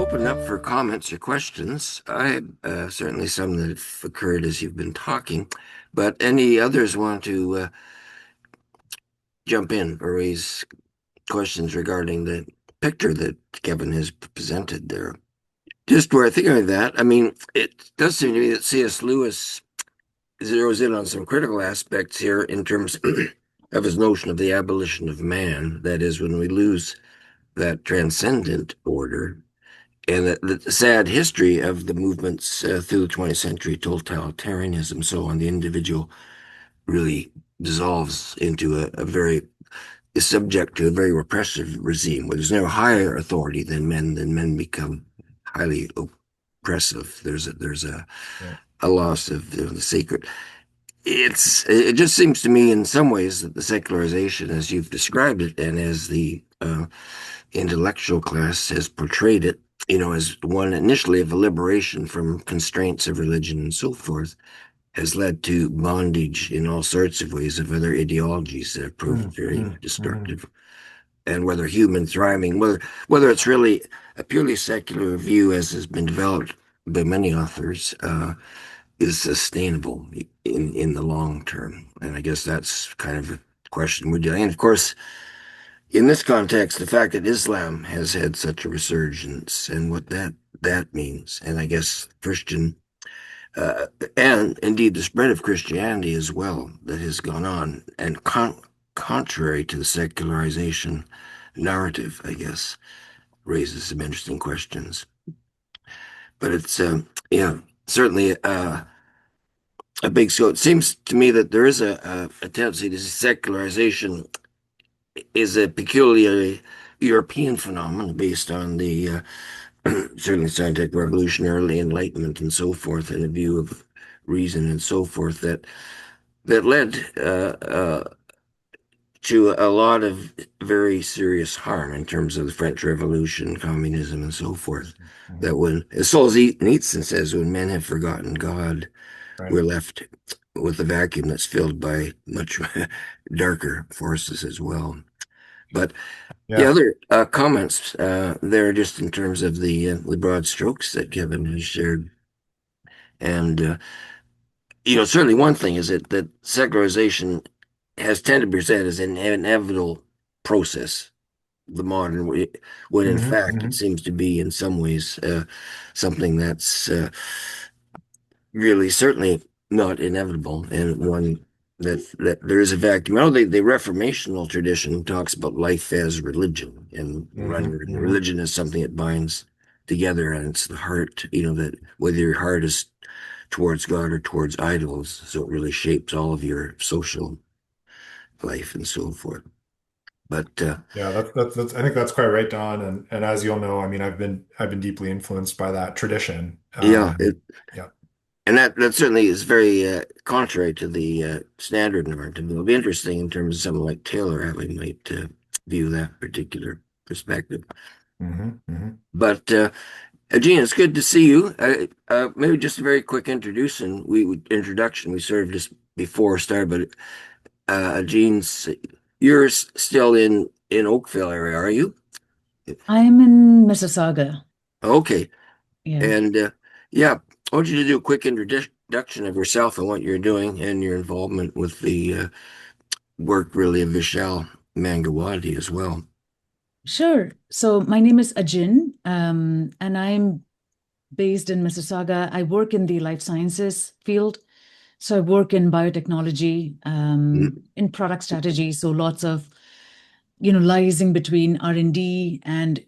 open up for comments or questions. I certainly some that have occurred as you've been talking, but any others want to jump in or raise questions regarding the picture that Kevin has presented there? Just where I think of that, I mean, it does seem to me that C.S. Lewis zeroes in on some critical aspects here in terms of his notion of the abolition of man. That is, when we lose that transcendent order, and the sad history of the movements through the 20th century, totalitarianism, so on, the individual really dissolves into is subject to a very repressive regime where there's no higher authority than men become highly oppressive. There's a loss of the sacred. It just seems to me in some ways that the secularization, as you've described it, and as the intellectual class has portrayed it, as one initially of a liberation from constraints of religion and so forth, has led to bondage in all sorts of ways of other ideologies that have proved very destructive. And whether human thriving, whether it's really a purely secular view, as has been developed by many authors, is sustainable in the long term. And I guess that's kind of a question we're dealing. And of course, in this context, the fact that Islam has had such a resurgence and what that means, and I guess Christian, and indeed the spread of Christianity as well, that has gone on, and contrary to the secularization narrative, I guess, raises some interesting questions. But it's certainly a big scope. It seems to me that there is a tendency to secularization is a peculiarly European phenomenon based on the certainly scientific revolution, early enlightenment, and so forth, and a view of reason and so forth that led to a lot of very serious harm in terms of the French Revolution, communism, and so forth. That when, as Solzhenitsyn says, when men have forgotten God, we're left with a vacuum that's filled by much darker forces as well. But the other comments there, just in terms of the broad strokes that Kevin has shared, and certainly one thing is that secularization has tended to be presented as an inevitable process, the modern way, when in fact it seems to be in some ways something that's really certainly not inevitable, and one that there is a vacuum. The Reformational tradition talks about life as religion, and religion is something that binds together, and it's the heart, that whether your heart is towards God or towards idols, so it really shapes all of your social life and so forth. But that's I think that's quite right, Don. And as you'll know, I mean, I've been deeply influenced by that tradition. Yeah, Yeah. and that certainly is very contrary to the standard narrative. It'll be interesting in terms of someone like Taylor, how he might view that particular perspective. But Gene, it's good to see you. Maybe just a very quick introduction. We sort of just before started, but you're still in Oakville area, are you? I'm in Mississauga. Okay. Yeah. And I want you to do a quick introduction of yourself and what you're doing and your involvement with the work really of Vishal Mangawati as well. Sure. So my name is Ajin, and I'm based in Mississauga. I work in the life sciences field. So I work in biotechnology, in product strategy. So lots of, liaising between R&D and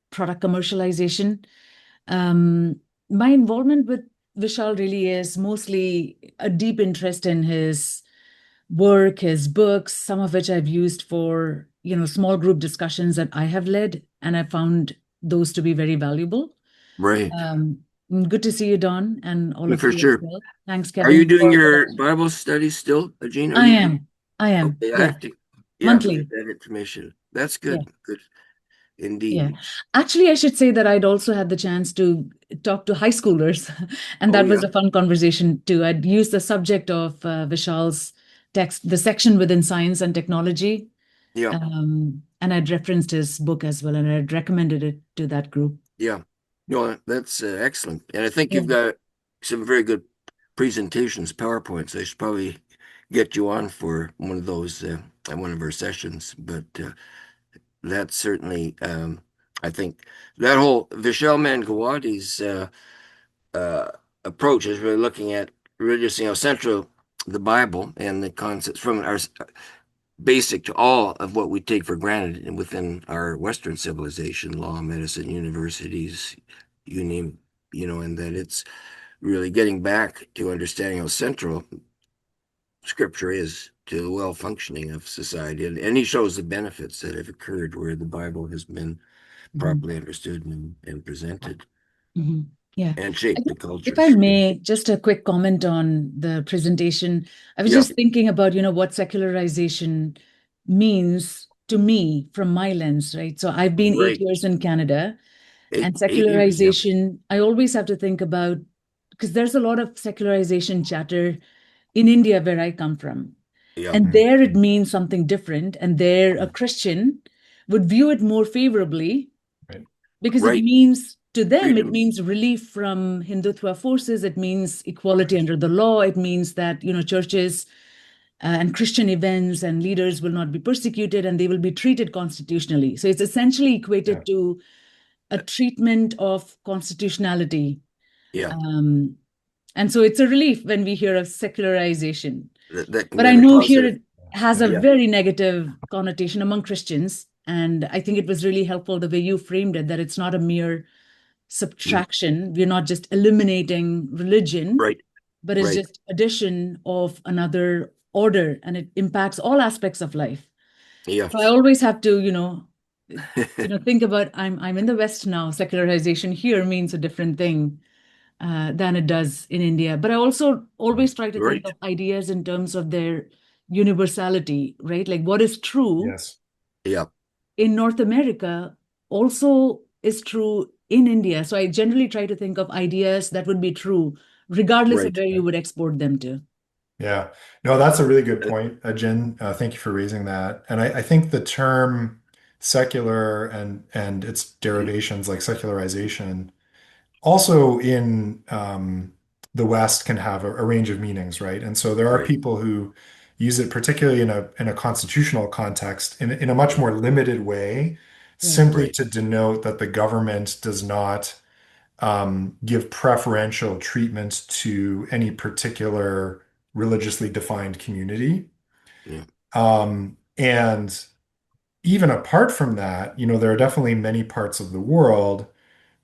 product commercialization. My involvement with Vishal really is mostly a deep interest in his work, his books, some of which I've used for, small group discussions that I have led, and I found those to be very valuable. Right. Good to see you, Don, and all of For you sure. as well. Thanks, Kevin. Are you doing your Bible studies still, Gene? I am. Okay, I have to, monthly. get that information. That's good. Yeah. Good. Indeed. Yeah. Actually, I should say that I'd also had the chance to talk to high schoolers, and that was a fun conversation too. I'd used the subject of Vishal's text, the section within science and technology. Yeah. And I'd referenced his book as well, and I'd recommended it to that group. Yeah. No, that's excellent. And I think Yeah. you've got some very good presentations, PowerPoints. I should probably get you on for one of those at one of our sessions. But that's certainly, I think that whole Vishal Mangalwadi's uh, approach is really looking at religious, central the Bible and the concepts from our basic to all of what we take for granted and within our Western civilization, law, medicine, universities, you name, and that it's really getting back to understanding how central Scripture is to the well functioning of society. And he shows the benefits that have occurred where the Bible has been Mhm. properly understood and presented Mhm. Yeah. and I shaped the guess if I cultures. may, just a quick comment on the presentation. I was Yeah, just thinking about, what secularization means to me from my lens, right? So I've been eight right. years in Canada, and 8 years. Yeah, secularization, I always have to think about, because there's a lot of secularization chatter in India where I come from. yeah, And there it means something different. And there a Christian would view it more favorably Right. because it right. means to them, it Freedom. means relief from Hindutva forces. It means equality under the law. It means that, churches and Christian events and leaders will not be persecuted and they will be treated constitutionally. So it's essentially Yeah. equated to a treatment of constitutionality. Yeah, Um, and so it's a relief when we hear of secularization. that can But be I in a know here positive. it has a Yeah. Yeah, very negative connotation among Christians. And I think it was really helpful the way you framed it, that it's not a mere mm, subtraction. We're not just eliminating religion, right, but it's right. just addition of another order, and it impacts all aspects of life. Yeah, So I always have to, think about I'm in the West now. Secularization here means a different thing than it does in India. But I also always try to think right. of ideas in terms of their universality, right? Like what is true Yes. Yeah, in North America also is true in India. So I generally try to think of ideas that would be true, regardless of right. where you would export them to. Yeah. No, that's a really good Uh, point, Jen. Thank you for raising that. And I think the term secular and its mm, derivations like secularization also in the West can have a range of meanings, right? And so there are right. people who use it particularly in a constitutional context in a much Yeah, more limited way, Right. simply right. to denote that the government does not give preferential treatment to any particular religiously defined community. Yeah, And even apart from that, there are definitely many parts of the world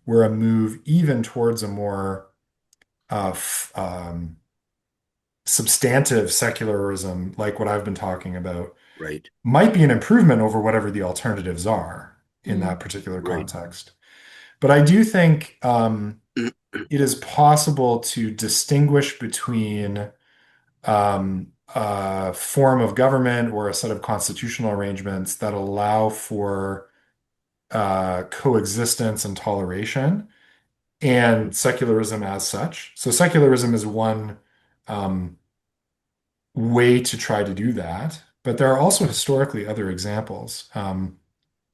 where a move even towards a more substantive secularism, like what I've been talking about, right. might be an improvement over whatever the alternatives are in Mm, that particular Right. context. But I do think Mm, it is possible to distinguish between a form of government or a set of constitutional arrangements that allow for coexistence and toleration and secularism as such. So secularism is one um, way to try to do that, but there are also historically other examples.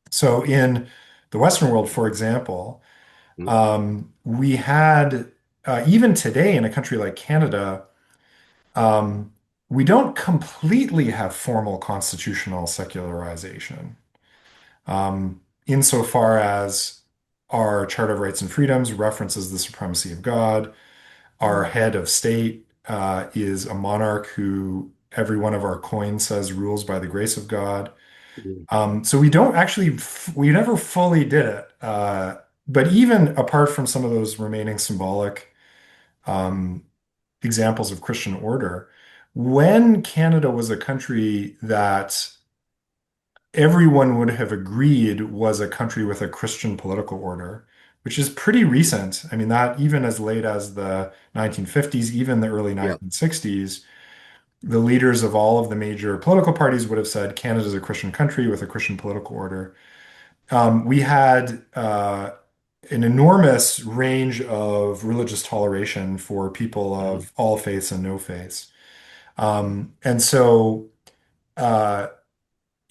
So in the Western world, for example, mm, we had even today in a country like Canada, um, we don't completely have formal constitutional secularization, insofar as our Charter of Rights and Freedoms references the supremacy of God. Our mm, head of state is a monarch who every one of our coins says rules by the grace of God. mm, So we don't actually, we never fully did it. But even apart from some of those remaining symbolic um, examples of Christian order, when Canada was a country that everyone would have agreed was a country with a Christian political order, which is pretty recent. I mean, that even as late as the 1950s, even the early yeah, 1960s, the leaders of all of the major political parties would have said Canada is a Christian country with a Christian political order. We had an enormous range of religious toleration for people mm, of all faiths and no faiths. And so, uh,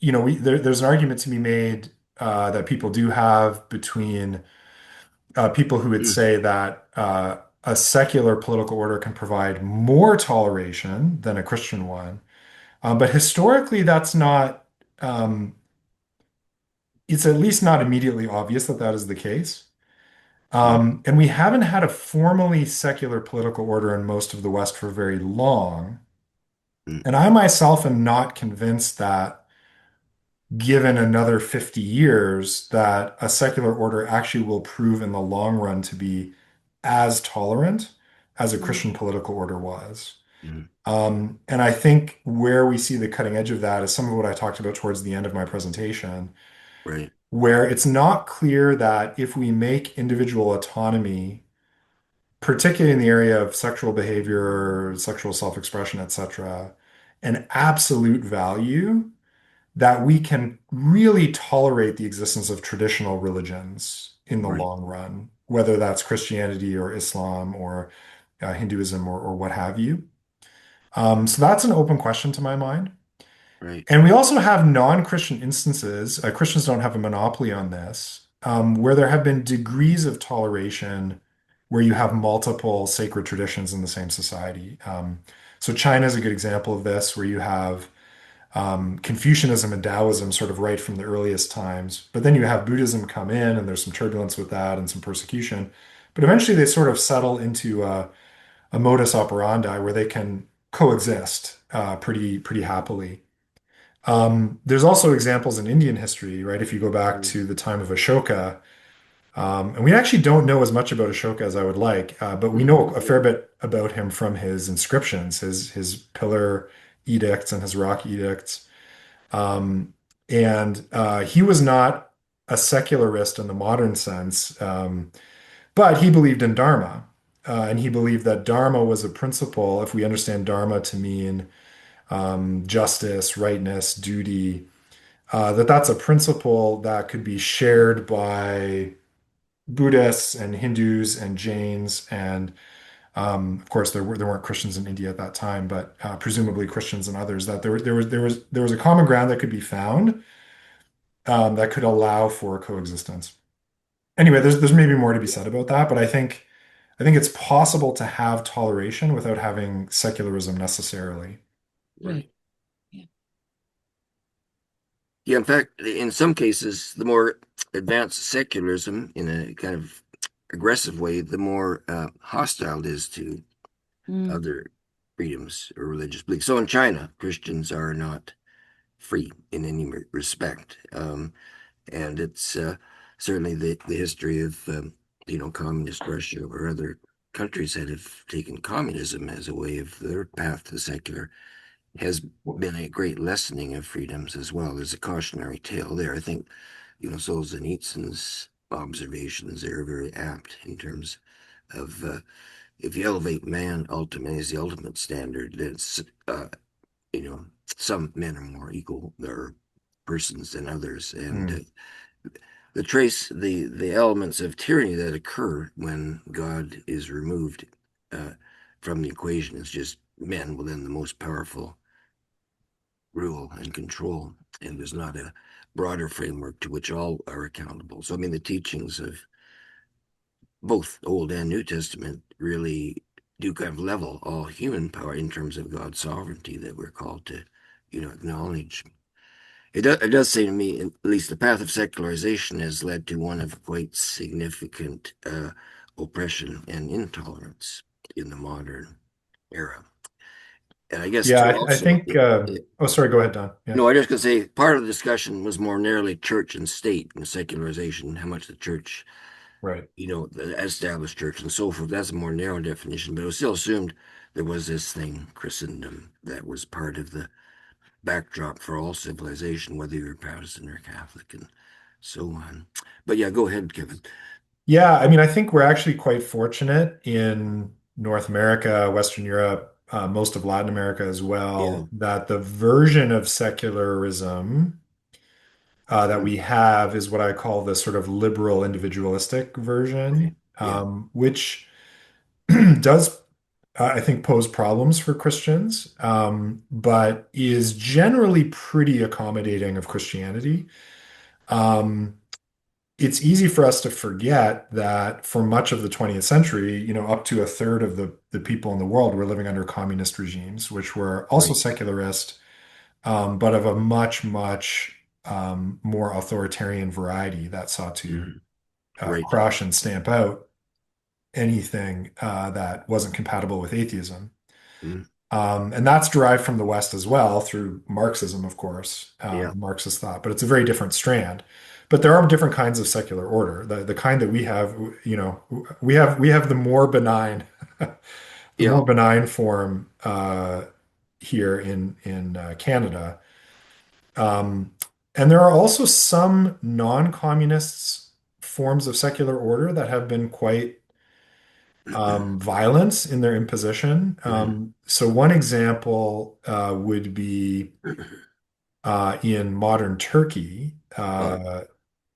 there's an argument to be made that people do have between people who would Mm, say that a secular political order can provide more toleration than a Christian one. But historically, that's not, um, it's at least not immediately obvious that that is the case. mm, And we haven't had a formally secular political order in most of the West for very long. mm, And I myself am not convinced that given another 50 years, that a secular order actually will prove in the long run to be as tolerant as a Mm. Christian political order was. mm. And I think where we see the cutting edge of that is some of what I talked about towards the end of my presentation, Right. where it's not clear that if we make individual autonomy, particularly in the area of sexual behavior, sexual self-expression, etc., an absolute value, that we can really tolerate the existence of traditional religions in the Right. long run, whether that's Christianity or Islam or Hinduism or what have you. So that's an open question to my mind. Right. And we also have non-Christian instances, Christians don't have a monopoly on this, where there have been degrees of toleration where you have multiple sacred traditions in the same society. So China is a good example of this, where you have Confucianism and Taoism sort of right from the earliest times, but then you have Buddhism come in and there's some turbulence with that and some persecution. But eventually they sort of settle into a modus operandi where they can coexist pretty happily. There's also examples in Indian history, right? If you go back Mm, to the time of Ashoka, and we actually don't know as much about Ashoka as I would like, but we mm, know a fair bit about him from his inscriptions, his pillar edicts and his rock edicts. Um, and he was not a secularist in the modern sense, but he believed in Dharma. And he believed that Dharma was a principle, if we understand Dharma to mean justice, rightness, duty, that that's a principle that could be shared by Buddhists and Hindus and Jains and of course there weren't Christians in India at that time, but presumably Christians and others that there was a common ground that could be found that could allow for coexistence. Anyway, there's maybe more to be said about that, but I think it's possible to have toleration without having secularism necessarily. Right. right. Yeah. Yeah, in fact, in some cases, the more advanced secularism in a kind of aggressive way, the more hostile it is to Mm. other freedoms or religious beliefs. So in China, Christians are not free in any respect. And it's certainly the history of, communist Russia or other countries that have taken communism as a way of their path to secular has been a great lessening of freedoms as well. There's a cautionary tale there. I think, Solzhenitsyn's observations there are very apt in terms of if you elevate man ultimately as the ultimate standard, it's you know, some men are more equal, there are persons than others, and Hmm. the elements of tyranny that occur when God is removed uh, from the equation is just men within the most powerful rule and control, and there's not a broader framework to which all are accountable. So, I mean, the teachings of both Old and New Testament really do kind of level all human power in terms of God's sovereignty that we're called to, acknowledge. It does seem to me, at least the path of secularization has led to one of quite significant oppression and intolerance in the modern era. And I guess Yeah, too I also, think. Oh, sorry. Go ahead, Don. Yeah. no, I just gonna say part of the discussion was more narrowly church and state and secularization, how much the church, Right. the established church and so forth. That's a more narrow definition, but it was still assumed there was this thing, Christendom, that was part of the backdrop for all civilization, whether you're Protestant or Catholic and so on. But yeah, go ahead, Kevin. Yeah, I mean, I think we're actually quite fortunate in North America, Western Europe, most of Latin America as Yeah. well, that the version of secularism that Mm, we have is what I call the sort of liberal individualistic right. version, Yeah. which does, I think, pose problems for Christians, but is generally pretty accommodating of Christianity. Um, it's easy for us to forget that for much of the 20th century, up to a third of the people in the world were living under communist regimes, which were also Right. secularist, but of a much, much more authoritarian variety that sought to Mhm. Right. crush and stamp out anything that wasn't compatible with atheism. Mhm. And that's derived from the West as well through Marxism, of course, Yeah. Marxist thought, but it's a very different strand. But there are different kinds of secular order. The kind that we have, we have the Yeah. more benign form here in Canada. Um, and there are also some non-communists forms of secular order that have been quite violence in their imposition. Mhm. So one example would be in modern Turkey. Uh,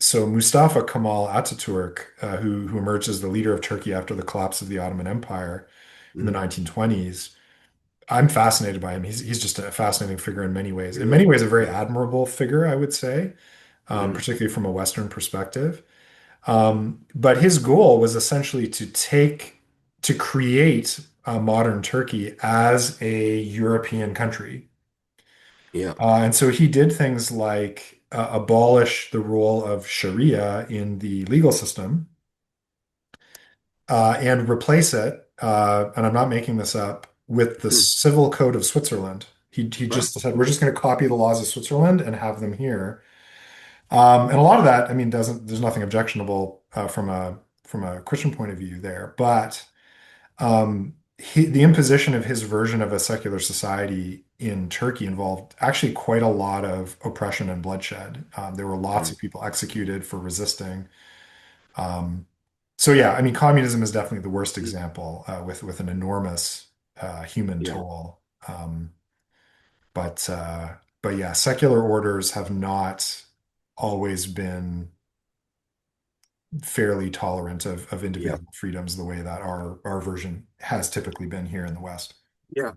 So Mustafa Kemal Ataturk, who emerged as the leader of Turkey after the collapse of the Ottoman Empire in the mhm. 1920s. I'm fascinated by him. He's just a fascinating figure in many ways. In many Really? ways, a very Yeah. admirable figure, I would say, Mhm. particularly from a Western perspective. But his goal was essentially to create modern Turkey as a European country. Yeah. And so he did things like abolish the role of Sharia in the legal system and replace it, and I'm not making this up, with the Hmm. Civil Code of Switzerland. He Wow. just said, we're just going to copy the laws of Switzerland and have them here. And a lot of that, I mean, there's nothing objectionable from a Christian point of view there, but the imposition of his version of a secular society in Turkey involved actually quite a lot of oppression and bloodshed. There were lots Mhm. of people executed for resisting. Um, so yeah, I mean, communism is definitely the worst example with an enormous human Yeah. toll. Um, but uh, but yeah, secular orders have not always been fairly tolerant of Yeah. individual freedoms the way that our version has typically been here in the West. Yeah.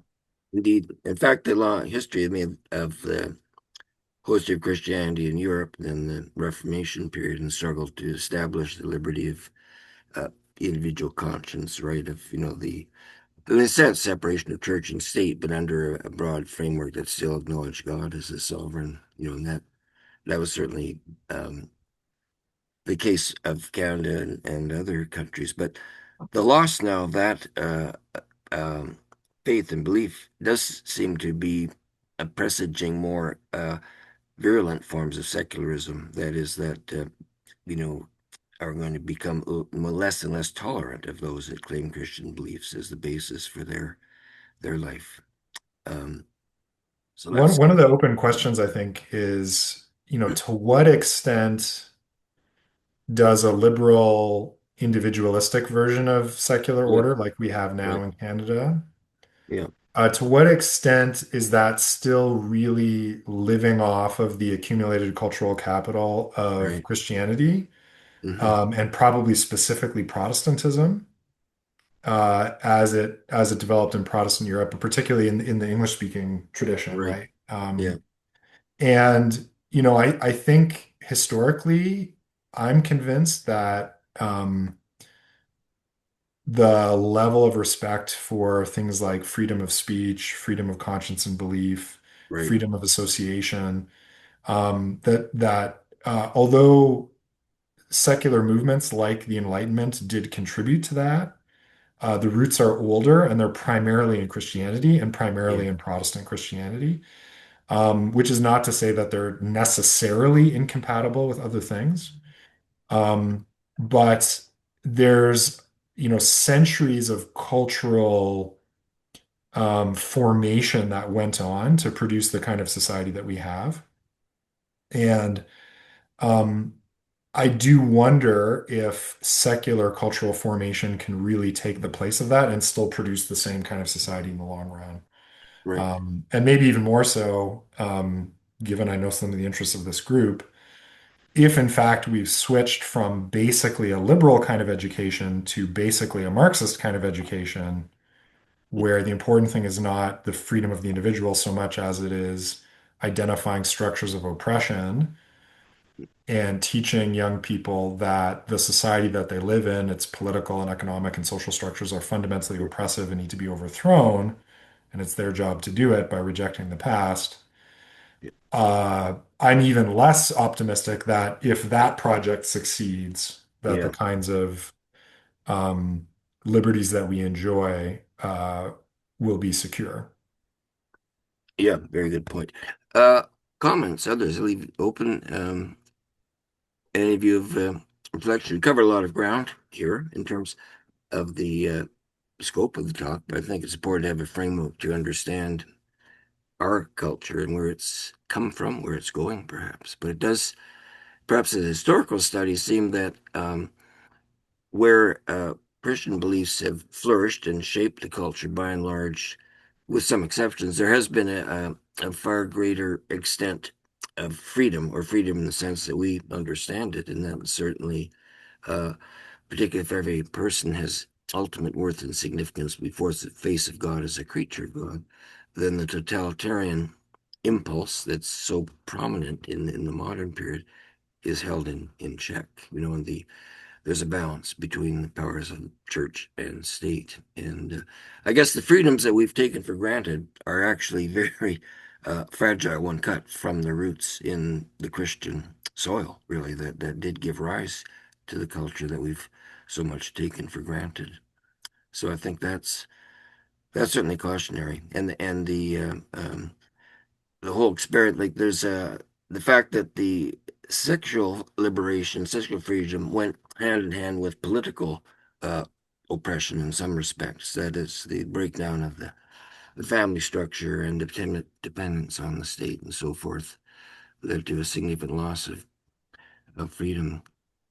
Indeed. In fact, the long history of the history of Christianity in Europe and the Reformation period and struggle to establish the liberty of uh, individual conscience, right? Of, in a sense, separation of church and state, but under a broad framework that still acknowledged God as a sovereign, and that was certainly the case of Canada and other countries. But the loss now of that um, faith and belief does seem to be presaging more virulent forms of secularism. That is, that you know are going to become less and less tolerant of those that claim Christian beliefs as the basis for their life. Um, so One that's one of the open questions I think is, to what extent does a liberal individualistic version of secular yeah, order like we have now right, in Canada, yeah, to what extent is that still really living off of the accumulated cultural capital of right, Christianity, hmm, and probably specifically Protestantism, as it developed in Protestant Europe, but particularly in the English speaking tradition, right, right? yeah, And I think historically, I'm convinced that the level of respect for things like freedom of speech, freedom of conscience and belief, right, freedom of association, that although secular movements like the Enlightenment did contribute to that, the roots are older and they're primarily in Christianity and yeah, primarily in Protestant Christianity, which is not to say that they're necessarily incompatible with other things. Um, but there's, centuries of cultural formation that went on to produce the kind of society that we have. And um, I do wonder if secular cultural formation can really take the place of that and still produce the same kind of society in the long run. right, And maybe even more so, given I know some of the interests of this group, if in fact we've switched from basically a liberal kind of education to basically a Marxist kind of education, where the important thing is not the freedom of the individual so much as it is identifying structures of oppression and teaching young people that the society that they live in, its political and economic and social structures are fundamentally oppressive and need to be overthrown, and it's their job to do it by rejecting the past. Yeah. I'm even less optimistic that if that project succeeds, that the Yeah. kinds of liberties that we enjoy will be secure. Yeah, very good point. Uh, Comments, others, leave it open. Any of you have reflection? Cover a lot of ground here in terms of the scope of the talk, but I think it's important to have a framework to understand our culture and where it's come from, where it's going, perhaps. But it does, perhaps, the historical studies seem that where Christian beliefs have flourished and shaped the culture by and large, with some exceptions, there has been a far greater extent of freedom, or freedom in the sense that we understand it, and that certainly, uh, particularly if every person has ultimate worth and significance before the face of God as a creature of God, then the totalitarian impulse that's so prominent in the modern period is held in check. And there's a balance between the powers of church and state. And I guess the freedoms that we've taken for granted are actually very fragile when cut from the roots in the Christian soil, really, that did give rise to the culture that we've so much taken for granted. So I think that's certainly cautionary. And the whole experience, like there's the fact that the sexual liberation, sexual freedom went hand in hand with political uh, oppression in some respects. That is the breakdown of the family structure and dependence on the state and so forth led to a significant loss of freedom.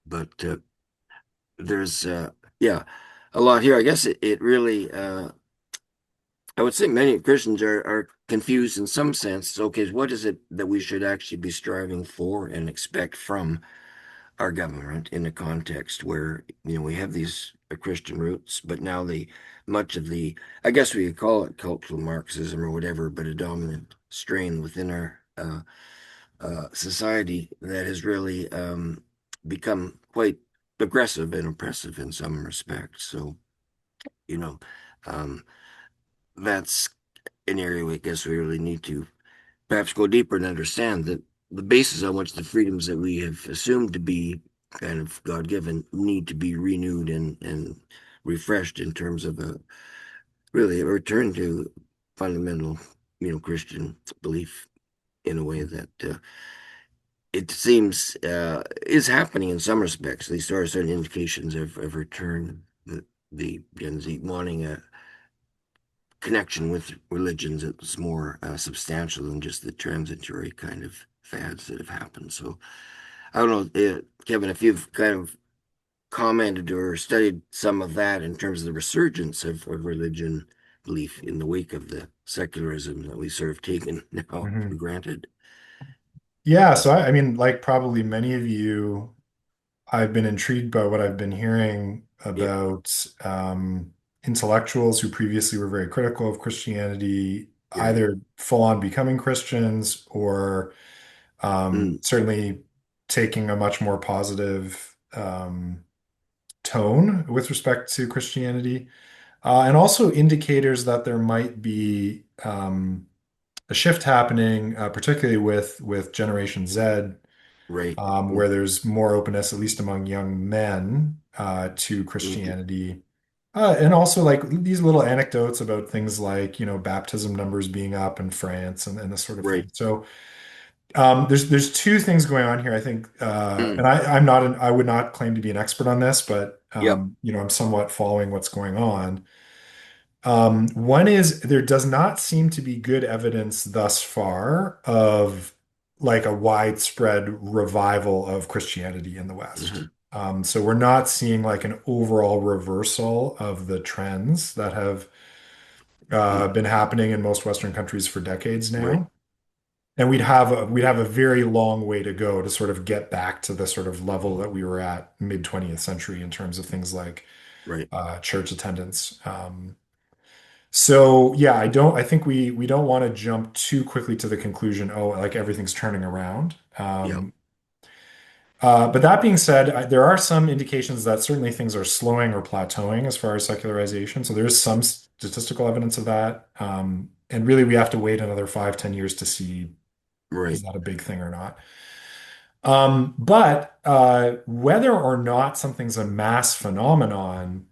But there's, yeah, a lot here. I guess it really I would say many Christians are confused in some sense. Okay, what is it that we should actually be striving for and expect from our government in a context where, we have these Christian roots, but now much of the, I guess we could call it cultural Marxism or whatever, but a dominant strain within our society that has really become quite aggressive and oppressive in some respects. So, you know, um, that's an area I guess we really need to perhaps go deeper and understand that the basis on which the freedoms that we have assumed to be kind of God-given need to be renewed and refreshed in terms of really a return to fundamental, Christian belief in a way that it seems is happening in some respects. At least there are certain indications of return. The Gen Z wanting a connection with religions that's more substantial than just the transitory kind of fads that have happened. So I don't know, Kevin, if you've kind of commented or studied some of that in terms of the resurgence of religion belief in the wake of the secularism that we sort of taken now for Mhm. granted. Yeah, so I mean, like probably many of you, I've been intrigued by what I've been hearing Yeah, about intellectuals who previously were very critical of Christianity, right. either full on becoming Christians or Mm, certainly taking a much more positive tone with respect to Christianity, and also indicators that there might be a shift happening, particularly with Generation Z, right. where there's more openness, at least among young men, to Mm, Christianity. And also like these little anecdotes about things like, baptism numbers being up in France and this sort of right. thing. So there's two things going on here, I think, and Mm, I would not claim to be an expert on this, but yep. I'm somewhat following what's going on. One is there does not seem to be good evidence thus far of like a widespread revival of Christianity in the West. Mhm. So we're not seeing like an overall reversal of the trends that have Mm, been happening in most Western countries for decades right. now. And we'd have a very long way to go to sort of get back to the sort of level that we were at mid 20th century in terms of things like Right. church attendance. So yeah, I think we don't want to jump too quickly to the conclusion, oh, like everything's turning around. Yep. But that being said, there are some indications that certainly things are slowing or plateauing as far as secularization. So there is some statistical evidence of that. And really, we have to wait another 5, 10 years to see is Right, that a big thing or not. But whether or not something's a mass phenomenon,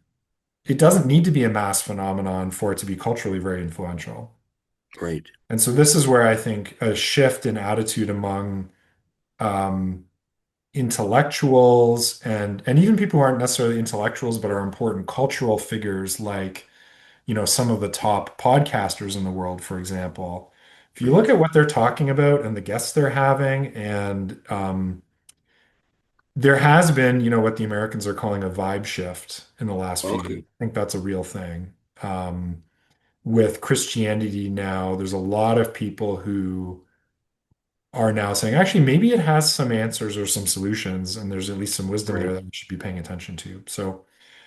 it doesn't need to be a mass phenomenon for it to be culturally very influential. right, And so this is where I think a shift in attitude among um, intellectuals and even people who aren't necessarily intellectuals but are important cultural figures like, some of the top podcasters in the world, for example. If you look right. at what they're talking about and the guests they're having, and there has been, what the Americans are calling a vibe shift in the last few years. Okay, I think that's a real thing. With Christianity now, there's a lot of people who are now saying, actually, maybe it has some answers or some solutions, and there's at least some wisdom there right, that we should be paying attention to. So,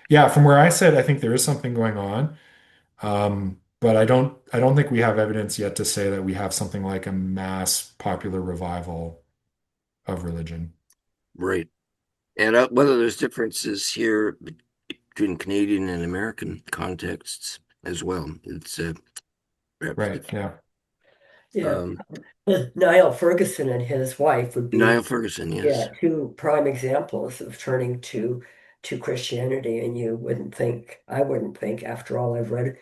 yeah, from where I sit, I think there is something going on. But I don't think we have evidence yet to say that we have something like a mass popular revival of religion. right. And whether there's differences here between Canadian and American contexts as well. It's perhaps Right. Yeah. Yeah. um, Niall Ferguson and his wife would be, Niall Ferguson, yeah, yes, two prime examples of turning to Christianity. And I wouldn't think, after all I've read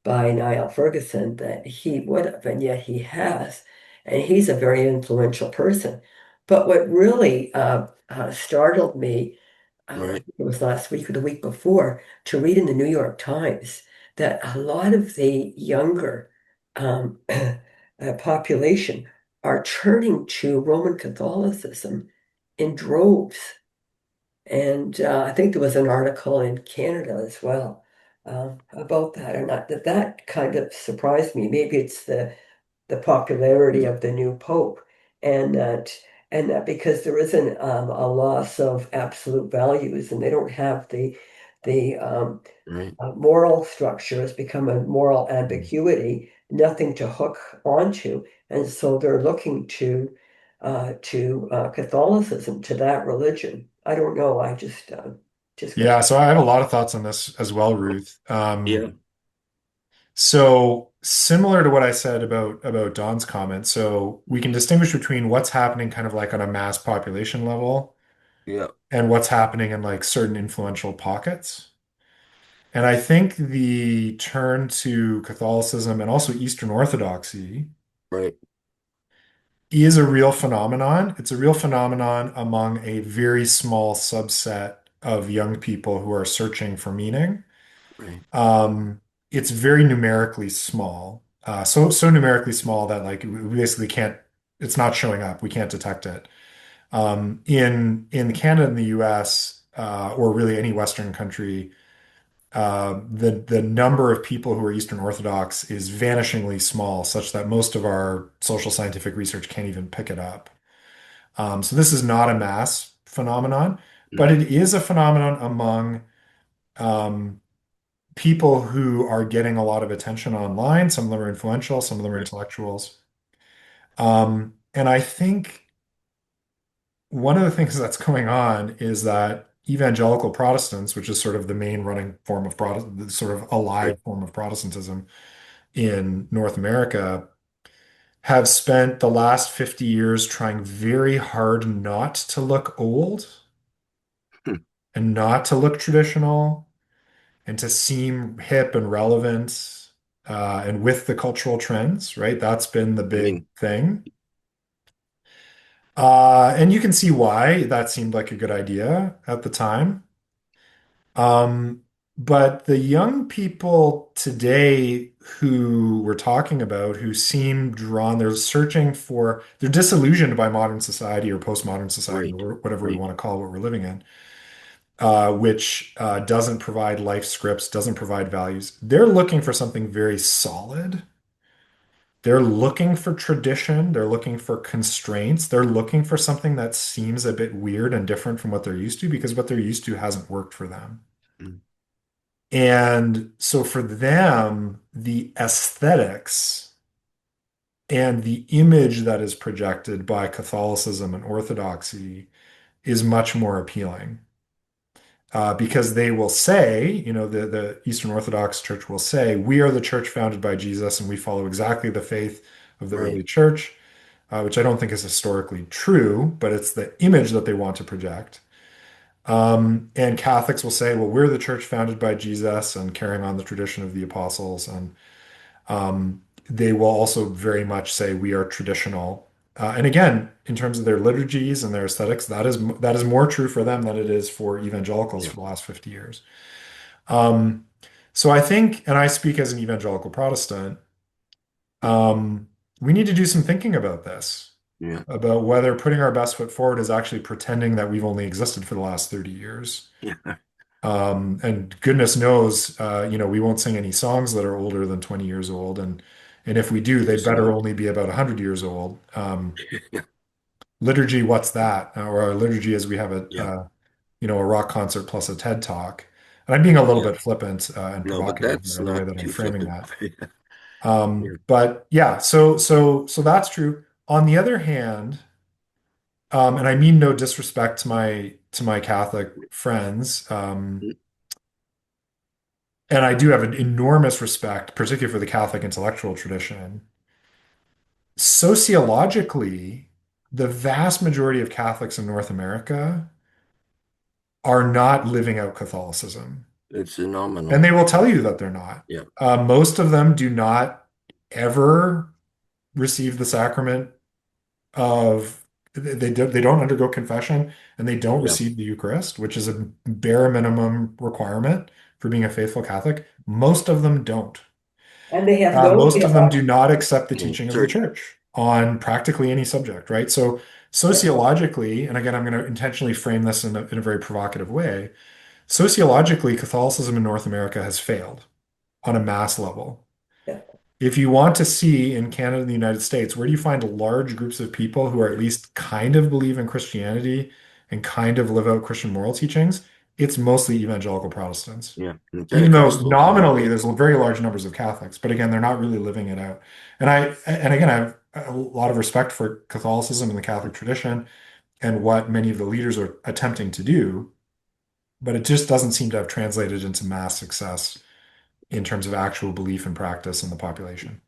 by Niall Ferguson, that he would have, and yet he has. And he's a very influential person. But what really startled me, right, it was last week or the week before, to read in the New York Times that a lot of the younger population are turning to Roman Catholicism in droves. And I think there was an article in Canada as well about that, or not. That kind of surprised me. Maybe it's the popularity of the new pope, and that because there isn't a loss of absolute values, and they don't have the right. moral structure has become a moral ambiguity, nothing to hook onto, and so they're looking to Catholicism, to that religion. I don't know. I just got Yeah. So I have a lot of thoughts on this as well, Ruth. Yeah, So similar to what I said about Don's comment, so we can distinguish between what's happening kind of like on a mass population level yeah, and what's happening in like certain influential pockets. And I think the turn to Catholicism and also Eastern Orthodoxy right, is a real phenomenon. It's a real phenomenon among a very small subset of young people who are searching for meaning. right, Um, it's very numerically small. So numerically small that like we basically can't, it's not showing up. We can't detect it. In Canada and the US, or really any Western country, the number of people who are Eastern Orthodox is vanishingly small, such that most of our social scientific research can't even pick it up. So this is not a mass phenomenon, but mm, it is a phenomenon among um, people who are getting a lot of attention online. Some of them are influential, some of them are right, intellectuals. And I think one of the things that's going on is that evangelical Protestants, which is sort of the main running form of Protestant, sort of right, alive form of Protestantism in North America, have spent the last 50 years trying very hard not to look old hmm. and not to look traditional and to seem hip and relevant and with the cultural trends, right? That's been the I big mean, thing. And you can see why that seemed like a good idea at the time. Um, but the young people today who we're talking about, who seem drawn, they're disillusioned by modern society or postmodern society right, or whatever we right, want to call what we're living in, which doesn't provide life scripts, doesn't provide values. They're looking for something very solid. They're looking for tradition. They're looking for constraints. They're looking for something that seems a bit weird and different from what they're used to because what they're used to hasn't worked for them. mm, And so for them, the aesthetics and the image that is projected by Catholicism and Orthodoxy is much more appealing. Because they will say, the Eastern Orthodox Church will say, we are the church founded by Jesus and we follow exactly the faith of the Right. early church, which I don't think is historically true, but it's the image that they want to project. And Catholics will say, well, we're the church founded by Jesus and carrying on the tradition of the apostles. And they will also very much say we are traditional. And again, in terms of their liturgies and their aesthetics, that is more true for them than it is for evangelicals Yeah. for the last 50 years. Um, so I think, and I speak as an evangelical Protestant, um, we need to do some thinking about this, Yeah. about whether putting our best foot forward is actually pretending that we've only existed for the last 30 years. Yeah. And goodness knows, we won't sing any songs that are older than 20 years old. And if we do, they Guess better not. only be about 100 years old. Yeah. Liturgy, what's that? Or our liturgy is we have Yeah. a rock concert plus a TED talk. And I'm being a little Yeah. bit flippant and No, but provocative that's in the way not that I'm too framing flippant. that. Yeah. But yeah, so that's true. On the other hand, and I mean no disrespect to my Catholic friends, and I do have an enormous respect, particularly for the Catholic intellectual tradition. Sociologically, the vast majority of Catholics in North America are not living out Catholicism. It's And phenomenal. they will tell you that they're not. Yeah. Most of them do not ever receive the sacrament of they don't undergo confession and they don't Yeah. receive the Eucharist, which is a bare minimum requirement for being a faithful Catholic. Most of them don't. And they have no Most of them idea. do not accept the And teaching of the third, church on practically any subject, right? So Yeah, sociologically, and again, I'm going to intentionally frame this in a very provocative way. Sociologically, Catholicism in North America has failed on a mass level. yeah. If you want to see in Canada and the United States, where do you find large groups of people who are at least kind of believe in Christianity and kind of live out Christian moral teachings? It's mostly evangelical Protestants. yeah. And Even though Pentecostals, I would nominally think. there's very large numbers of Catholics, but again, they're not really living it out. And again, I have a lot of respect for Catholicism and the Catholic tradition and what many of the leaders are attempting to do, but it just doesn't seem to have translated into mass success in terms of actual belief and practice in the population.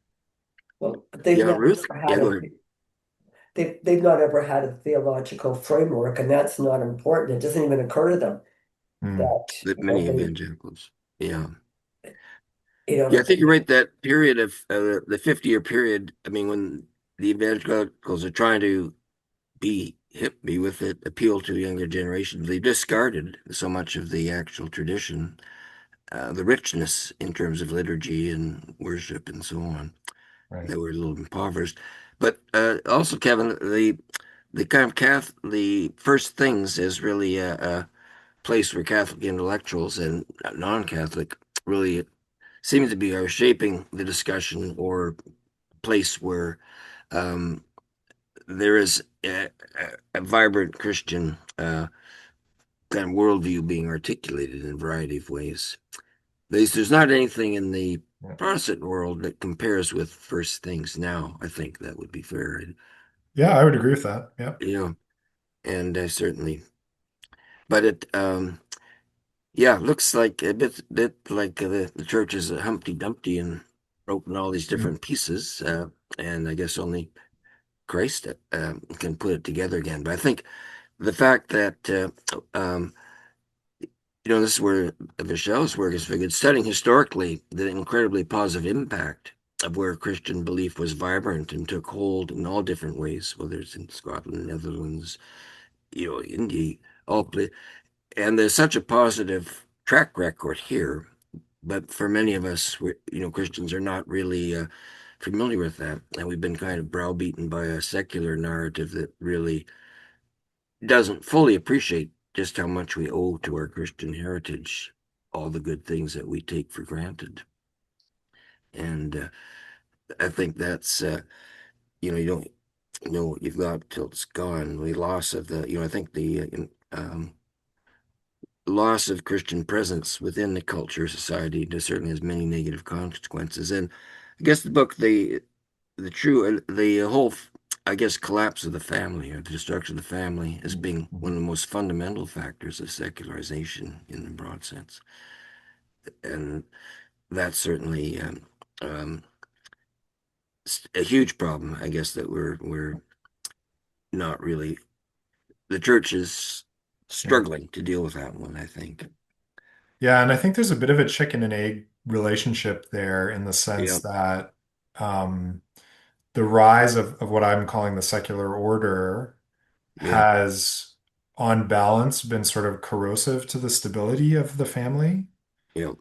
Well, they've Yeah, not Ruth. ever Yeah, had go a ahead. they've not ever had a theological framework, and that's not important. It doesn't even occur to them Hmm. that That many evangelicals. Yeah. Yeah, I know, think you're right. That period of the 50-year period, I mean, when the evangelicals are trying to be hippie with it, appeal to younger generations, they discarded so much of the actual tradition, the richness in terms of liturgy and worship and so on. Right. They were a little impoverished. But also, Kevin, the kind of the first things is really a place where Catholic intellectuals and non-Catholic really seems to be are shaping the discussion or place where um, there is a vibrant Christian kind of worldview being articulated in a variety of ways. There's not anything in the Yeah. Protestant world that compares with first things now. I think that would be fair. Yeah, I would agree with that. Yeah. You know, and certainly, but yeah, looks like a bit like the church is a Humpty Dumpty and broken all these Mhm. different pieces, and I guess only Christ can put it together again. But I think the fact that this is where Michelle's work is very good, studying historically the incredibly positive impact of where Christian belief was vibrant and took hold in all different ways, whether it's in Scotland, Netherlands, India, all pla and there's such a positive track record here. But for many of us, Christians are not really familiar with that, and we've been kind of browbeaten by a secular narrative that really doesn't fully appreciate just how much we owe to our Christian heritage, all the good things that we take for granted. And I think that's, you don't know what you've got till it's gone. The loss of I think the loss of Christian presence within the culture, society, does certainly has many negative consequences. And I guess the book, the whole I guess, collapse of the family or the destruction of the family as being one of Mhm. the most fundamental factors of secularization in the broad sense. And that's certainly um, a huge problem, I guess, that we're not really, the church is Yeah. struggling to deal with that one, I think. Yeah, and I think there's a bit of a chicken and egg relationship there in the sense Yeah, that um, the rise of what I'm calling the secular order yeah, has, on balance, been sort of corrosive to the stability of the family. yeah,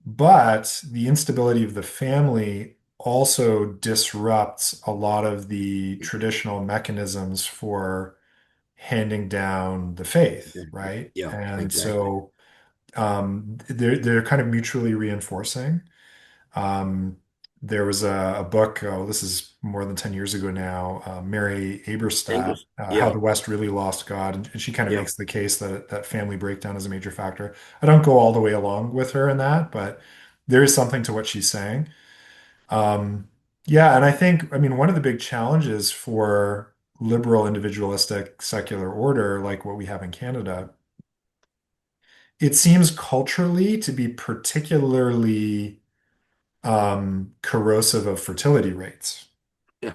But the instability of the family also disrupts a lot of the traditional mechanisms for handing down the faith, exactly. right? Yeah, And exactly. so they're kind of mutually reinforcing. Um, there was a book, oh, this is more than 10 years ago now, Mary Eberstadt, English. How Yeah, the West Really Lost God. And she kind of yeah, makes the case that family breakdown is a major factor. I don't go all the way along with her in that, but there is something to what she's saying. Um, yeah, and I think, I mean, one of the big challenges for liberal, individualistic, secular order, like what we have in Canada, it seems culturally to be particularly corrosive of fertility rates. yeah,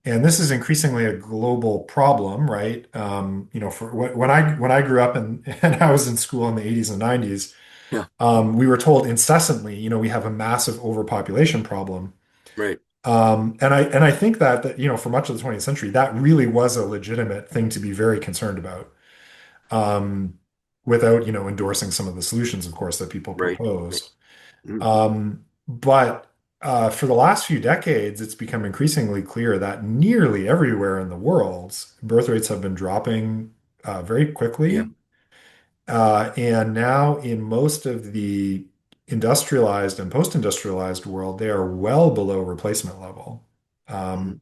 And this is increasingly a global problem, right? For when I grew up and, and I was in school in the 80s and 90s, yeah, we were told incessantly, we have a massive overpopulation problem. right. And I think that for much of the 20th century, that really was a legitimate thing to be very concerned about. Um, without, endorsing some of the solutions, of course, that people Right. Right. proposed. Mhm. But for the last few decades, it's become increasingly clear that nearly everywhere in the world, birth rates have been dropping very Yeah. quickly. And now, in most of the industrialized and post-industrialized world, they are well below replacement level. Mhm. Um,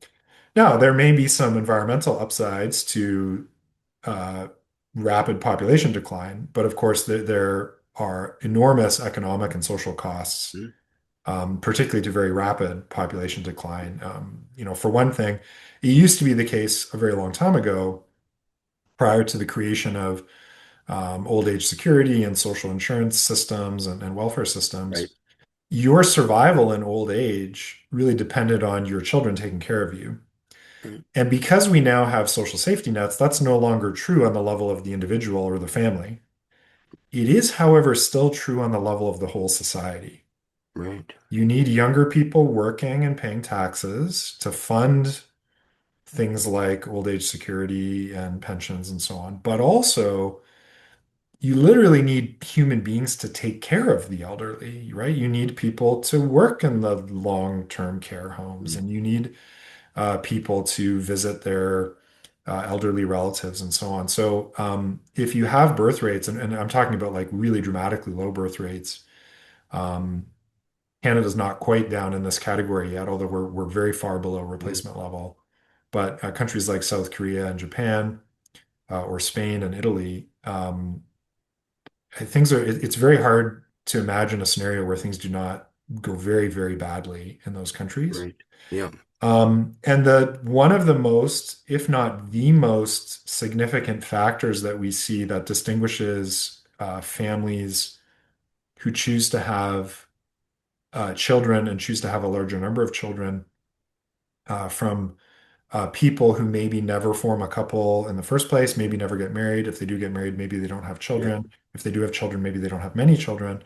Now, there may be some environmental upsides to uh, rapid population decline, but of course, there are enormous economic and social costs, Mhm. particularly to very rapid population decline. For one thing, it used to be the case a very long time ago, prior to the creation of old age security and social insurance systems and welfare Right. systems. Your survival in old age really depended on your children taking care of you. Right. And because we now have social safety nets, that's no longer true on the level of the individual or the family. It is, however, still true on the level of the whole society. Right. You need younger people working and paying taxes to fund things like old age security and pensions and so on. But also, you literally need human beings to take care of the elderly, right? You need people to work in the long-term care homes, Mhm. and you need people to visit their elderly relatives and so on. So, if you have birth rates, and I'm talking about like really dramatically low birth rates, um, Canada's not quite down in this category yet, although we're very far below Mhm. replacement level. But countries like South Korea and Japan, or Spain and Italy, it's very hard to imagine a scenario where things do not go very, very badly in those countries. Right. Yeah. And the one of the most, if not the most significant factors that we see that distinguishes families who choose to have children and choose to have a larger number of children from people who maybe never form a couple in the first place, maybe never get married. If they do get married, maybe they don't have Yeah. children. If they do have children, maybe they don't have many children.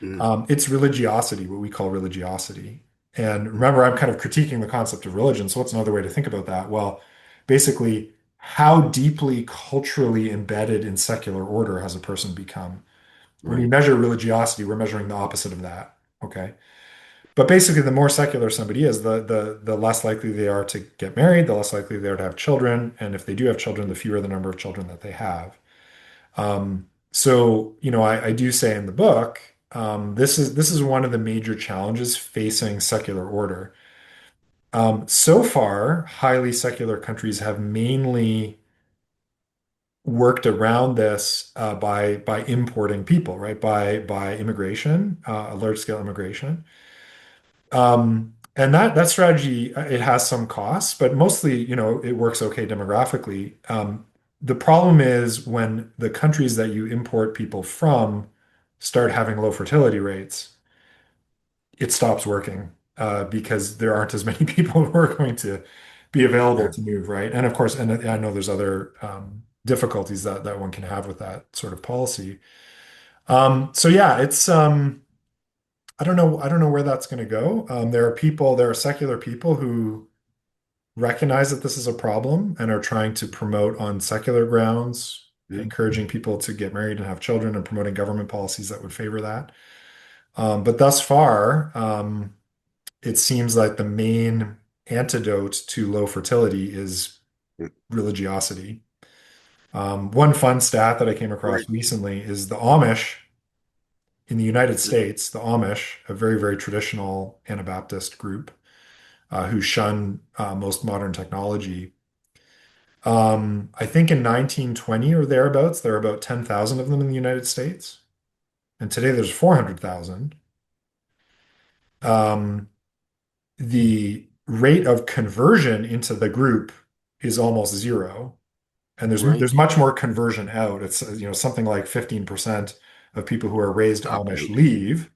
Mhm. It's religiosity, what we call religiosity. And Mhm. remember, I'm kind of critiquing the concept of religion. So what's another way to think about that? Well, basically, how deeply culturally embedded in secular order has a person become? When we Right. measure religiosity, we're measuring the opposite of that. Okay. But basically, the more secular somebody is, the less likely they are to get married, the less likely they are to have children. And if they do have children, the fewer the number of children that they have. So, I do say in the book, this is one of the major challenges facing secular order. So far, highly secular countries have mainly worked around this by importing people, right? By immigration, a large scale immigration. And that strategy, it has some costs, but mostly, it works okay demographically. The problem is when the countries that you import people from start having low fertility rates, it stops working because there aren't as many people who are going to be available Yeah. to move, right? And of course, and I know there's other difficulties that one can have with that sort of policy. So yeah, it's I don't know where that's going to go. There are secular people who recognize that this is a problem and are trying to promote on secular grounds, Mm. encouraging people to get married and have children and promoting government policies that would favor that. But thus far, it seems like the main antidote to low fertility is Mm. religiosity. One fun stat that I came Right. across recently is the Amish in the United Mm. States, the Amish, a very, very traditional Anabaptist group who shun most modern technology. I think in 1920 or thereabouts, there are about 10,000 of them in the United States. And today there's 400,000. Um, the rate of conversion into the group is almost zero. And there's Right. much more conversion out. It's something like 15% of people who are raised Top Amish out. leave,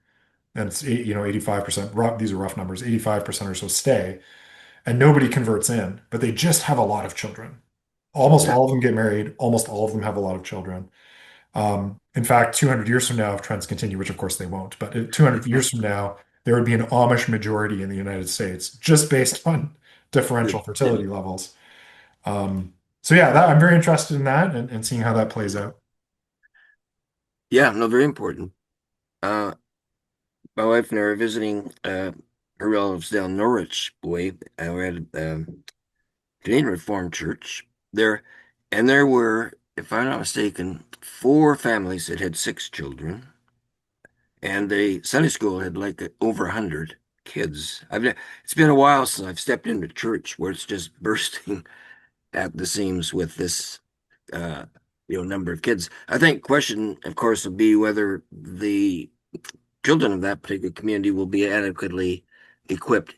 and it's 85%, these are rough numbers, 85% or so stay, and nobody converts in, but they just have a lot of children. Almost Yeah. all of them get married, almost all of them have a lot of children. In fact, 200 years from now, if trends continue, which of course they won't, but 200 years from now, there would be an Amish majority in the United States just based on differential Yeah. fertility levels. So yeah, I'm very interested in that and seeing how that plays out. Yeah, no, very important. Uh, my wife and I are visiting her relatives down Norwich way. We're at Canadian Reformed Church there, and there were, if I'm not mistaken, four families that had six children, and the Sunday school had like over 100 kids. It's been a while since I've stepped into church where it's just bursting at the seams with this uh number of kids. I think question, of course, will be whether the children of that particular community will be adequately equipped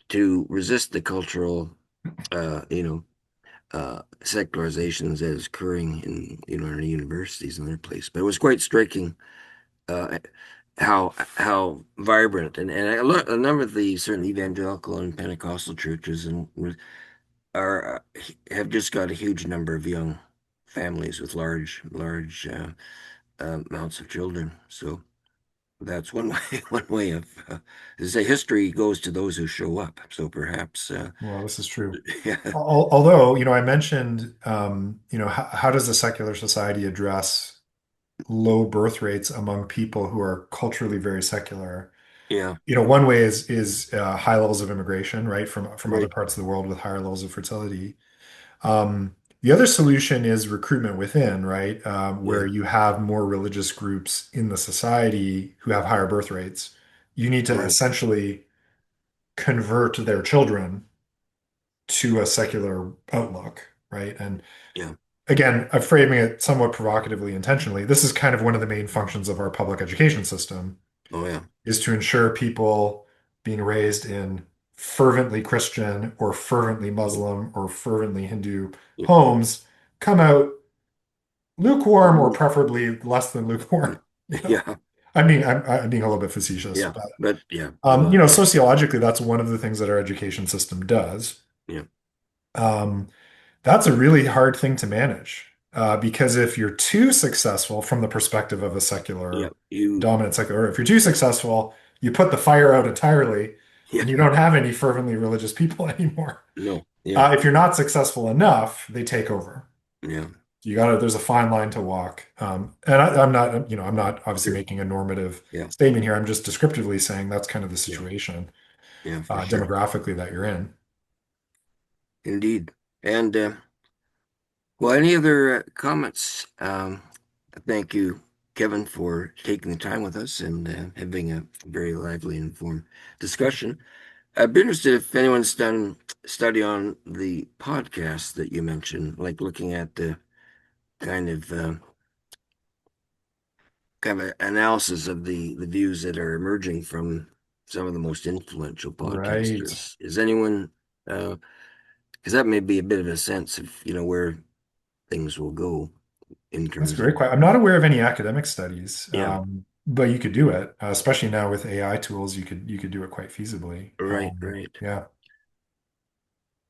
to resist the cultural uh you know secularizations that is occurring in our universities and their place. But it was quite striking uh how vibrant and a number of the certain evangelical and Pentecostal churches and are have just got a huge number of young families with large amounts of children. So that's one way one way of as I say, history goes to those who show up. So perhaps Well, this is true. yeah, Although, I mentioned, how does a secular society address low birth rates among people who are culturally very secular? yeah, One way is high levels of immigration, right, from other right, parts of the world with higher levels of fertility. The other solution is recruitment within, right, yeah, where you have more religious groups in the society who have higher birth rates. You need to right, essentially convert their children to a secular outlook, right? And yeah, again, I'm framing it somewhat provocatively intentionally. This is kind of one of the main functions of our public education system oh yeah, is to ensure people being raised in fervently Christian or fervently Muslim or fervently Hindu yeah, homes come out lukewarm or preferably less than lukewarm. You know, yeah, I'm being a little bit facetious, yeah, but but yeah, well, sociologically, that's one of the things that our education system does. yeah, Um, that's a really hard thing to manage because if you're too successful from the perspective of a yeah, secular, you, dominant secular, if you're too successful, you put the fire out entirely yeah, and you don't have any fervently religious people anymore. no, yeah, If you're not successful enough, they take over. yeah, There's a fine line to walk. And I'm not obviously sure, making a normative yeah, statement here. I'm just descriptively saying that's kind of the yeah, situation, yeah, for sure, demographically that you're in. indeed. And well, any other comments? Thank you, Kevin, for taking the time with us and having a very lively and informed discussion. I'd be interested if anyone's done study on the podcast that you mentioned, like looking at the kind of kind of analysis of the views that are emerging from some of the most influential Right. podcasters. Is anyone, because that may be a bit of a sense of, where things will go in That's terms of, very quiet. I'm not aware of any academic studies, yeah, but you could do it, especially now with AI tools. You could do it quite feasibly. right, right. Yeah.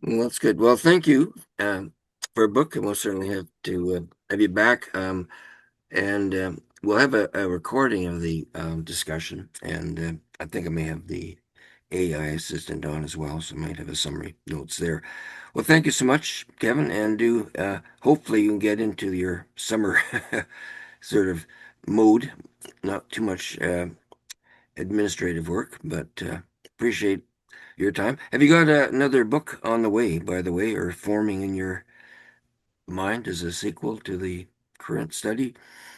Well, that's good. Well, thank you for a book, and we'll certainly have to have you back. And we'll have a recording of the discussion, and I think I may have the AI assistant on as well, so I might have a summary notes there. Well, thank you so much, Kevin, and do hopefully you can get into your summer sort of mode, not too much administrative work, but appreciate your time. Have you got another book on the way, by the way, or forming in your mind as a sequel to the current study?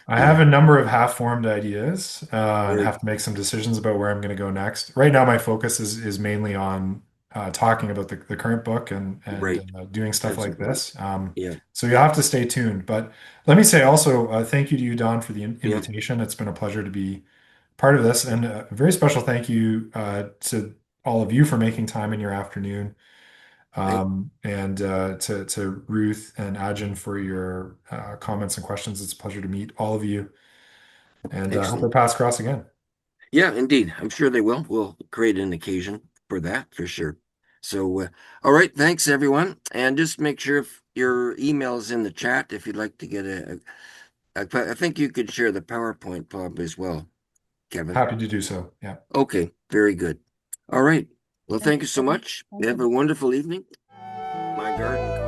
I have a number of half-formed ideas, and Very have to make some decisions about where I'm going to go next. Right now, my focus is mainly on talking about the current book and right. doing stuff That's like important. this. Yeah, So you'll have to stay tuned. But let me say also thank you to you, Don, for the yeah. invitation. It's been a pleasure to be part of this, and a very special thank you to all of you for making time in your afternoon. Thank, And to Ruth and Ajin for your comments and questions. It's a pleasure to meet all of you, and I hope our excellent. paths cross again. Yeah, indeed. I'm sure they will. We'll create an occasion for that for sure. So, all right. Thanks, everyone. And just make sure if your email is in the chat if you'd like to get I think you could share the PowerPoint probably as well, Kevin. Happy to do so. Yeah. Okay, very good. All right. Well, Thank thank you, you so Kevin. much. Thank Have you. a wonderful evening. My garden.